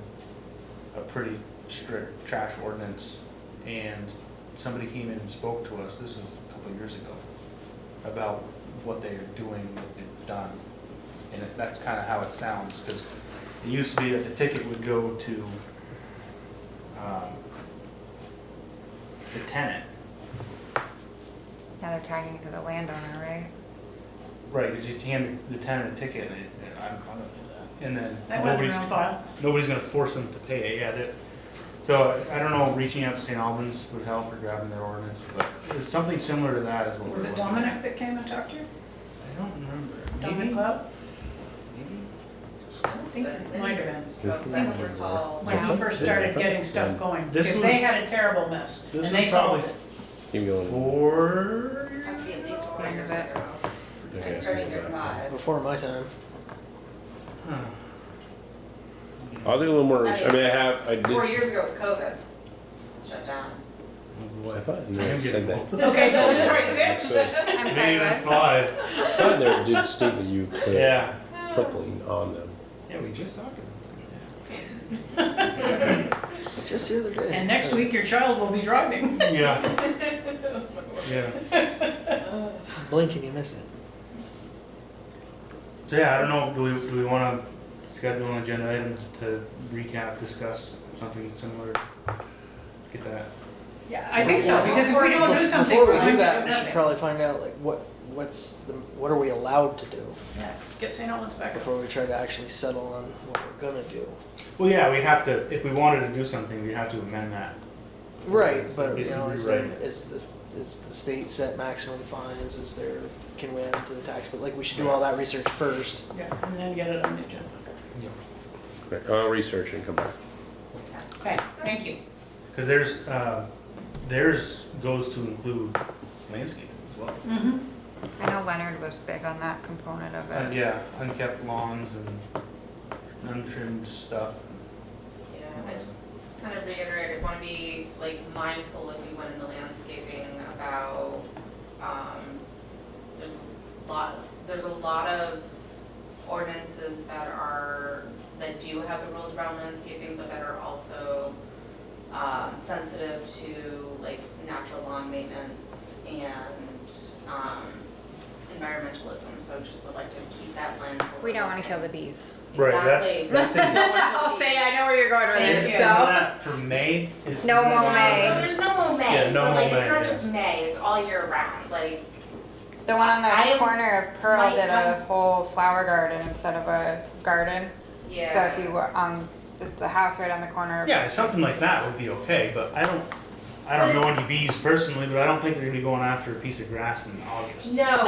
a pretty strict trash ordinance, and somebody came in and spoke to us, this was a couple of years ago, about what they're doing, what they've done. And that's kind of how it sounds, because it used to be that the ticket would go to the tenant. Now they're tagging it to the landowner, right? Right, because you hand the tenant a ticket, and I'm gonna do that. And then That went around file. nobody's gonna force them to pay it, yeah. So I don't know, reaching out to St. Albans would help, or grabbing their ordinance, but it's something similar to that is what we're Was it looking at. Dominic that came and talked to you? I don't remember. Dominic Maybe? Cloud? I must have been Might have been. minutes ago, 'cause I don't recall. When he first started getting stuff going, This because they was- had a terrible mess, and This they was solved probably it. Keep going. 4 Have to be at least 4 End years of it. ago. Okay, I started go at back. 5. Before my time. Huh. I'll do a little more, I mean, I 4 did, years ago was COVID. Shut down. I thought I am they said getting that. old. Okay, so let's try 6. I'm sorry, Maybe what? 5. I thought there did state that you could Yeah. put lien on them. Yeah, we just talked about Just the other day. And next week, your child will be driving. that. Yeah. Yeah. Blink and you miss it. So yeah, I don't know, do we want to schedule an agenda item to recap, discuss something similar? Get that? Yeah, I think so, because if we don't do something, Before we're we going do to that, do we should nothing. probably find out like what are we allowed to do Yeah, get St. Albans back up. before we try to actually settle on what we're gonna do. Well, yeah, we'd have to, if we wanted to do something, we'd have to amend that. Right, but you Basically know, is rewrite it. the state set maximum fines? Can we add it to the tax? But like we should do all that research first. Yeah, and then get it on the agenda. Right, I'll research and come back. Okay, thank you. Because theirs goes to include landscaping as well. Mm-hmm. I know Leonard was big on that component of And it. yeah, unkept lawns and untrimmed stuff. Yeah, I just kind of reiterated, want to be like mindful if we went into landscaping about, there's a lot of ordinances that do have the rules around landscaping, but that are also sensitive to like natural lawn maintenance and environmentalism, so just would like to keep that lens. We don't want to kill the bees. Right, that's- Exactly. that's in- I'll say, I know where you're going with Thank this, you. Isn't so. that for May? No is that- mow May. So there's no mow May, Yeah, no but like mow it's May, not yeah. just May, it's all year round, like. The one on I the am- corner of Pearl my- did my- a whole flower garden instead of a garden. Yeah. So if you were it's the house right on the corner. of- Yeah, something like that would be okay, but I don't know any bees personally, but I don't think they're gonna be going after a piece of grass in August. No,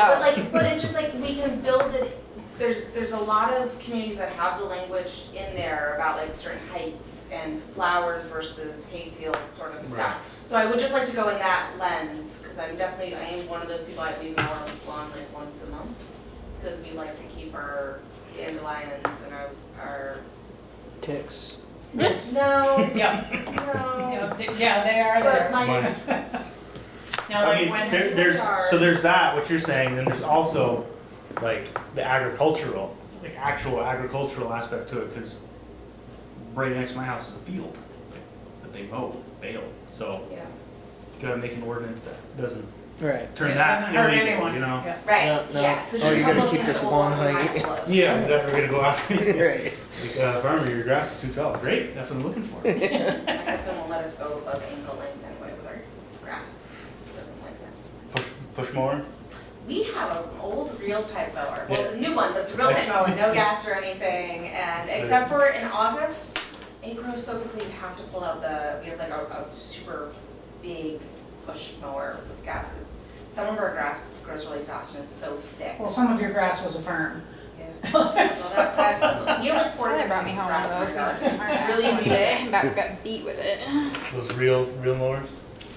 but it's just like we can build it, there's a lot of communities that have the language in there about like certain heights and flowers versus hayfield sort of stuff. Right. So I would just like to go in that lens, cause I am one of those people, we mow our lawn like once a month. Cause we like to keep our dandelions and our, Ticks. no, Yeah, no. yeah, they are But there. my, Now, I like mean, when, there's that, what you're saying, then there's also like the agricultural, like actual agricultural aspect to it, cause right next to my house is a field, like, that they mow, bale, so yeah, you gotta make an ordinance that doesn't Right. turn it that doesn't hurt illegal, anyone, you know? yeah. right, No, no. yeah, so Oh, just you have gotta a keep look this at lawn what we're height. mindful of. Yeah, I'm definitely gonna go after it. Right. Like, farmer, your grass is too tall. Great, that's what I'm looking for. My husband won't let us go above ankle length anyway with our grass. He doesn't like that. Push mower? We have an old reel type mower, well, it's a new one, but it's a real type mower, no gas or anything, and except for in August, it grows so quickly, you have to pull out we have like a super big push mower with gas, because some of our grass grows really fast and it's so thick. Well, some of your grass was a fern. Yeah. Well, we have like 4 They different brought me kinds of home grass one of in those our last garden. It's really amusing. About got beat with it. Those real mowers?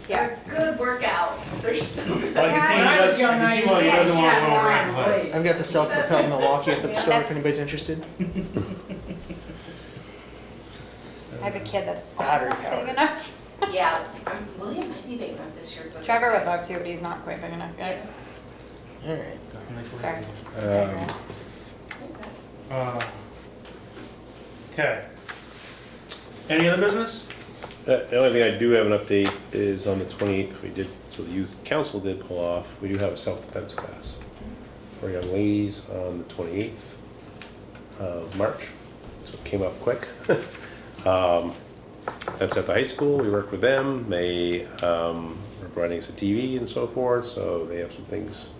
Yeah. They're good workout, they're so good. Well, I can see When he I was does, young, I can see I why he doesn't want to cast mow iron around the hood. blades. I've got the self-propelled Milwaukee up at the store if anybody's interested. I have a kid that's Battery almost powered. big enough. Yeah, William might be big enough this year. But Trevor would love to, but he's not quite big enough yet. All right. Definitely Sorry. sort of- Okay. Any other business? The only thing I do have an update is on the 28th, so the youth council did pull off, we do have a self-defense class for young ladies on the 28th of March, so it came up quick. That's at the high school, we worked with them, they were running some TV and so forth, so they have some things,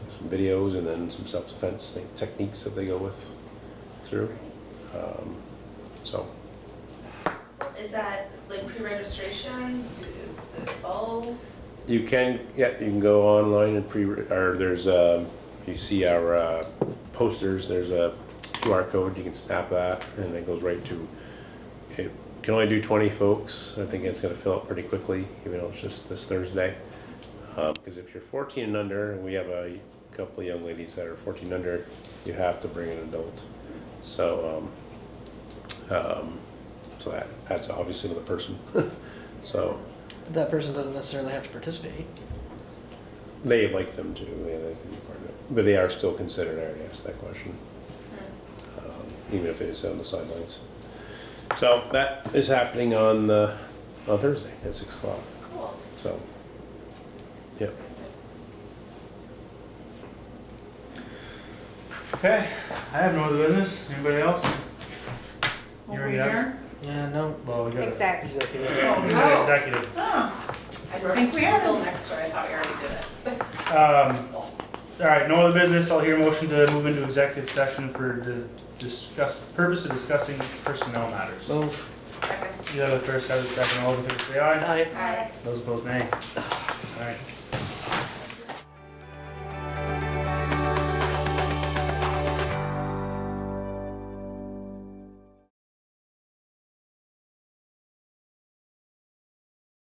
some videos and then some self-defense techniques that they go with through. So. Is that like pre-registration? Is it full? You can go online and or there's if you see our posters, there's a QR code, you can snap that and it goes right to, it can only do 20 folks. I think it's gonna fill up pretty quickly, even though it's just this Thursday. Because if you're 14 and under, and we have a couple of young ladies that are 14 under, you have to bring an adult. So, so that adds obviously another person. So. But that person doesn't necessarily have to participate. They like them to, they like to be part of it, but they are still considered, I already asked that question. Even if they just sit on the sidelines. So that is happening on Thursday at 6 o'clock, Cool. so, yep. Okay, I have no other business. Anybody else? Will You we already adjourn? Yeah, no. Well, we got a Exactly. Executive. we got an executive. Oh, I wrote think we a have bill it. next door, I thought we already did it. All right, no other business. I'll hear a motion to move into executive session for the purpose of discussing personnel matters. Move. Second. You have the first, I have the second. All those in favor say aye. Aye. Aye. Those opposed, nay. All right.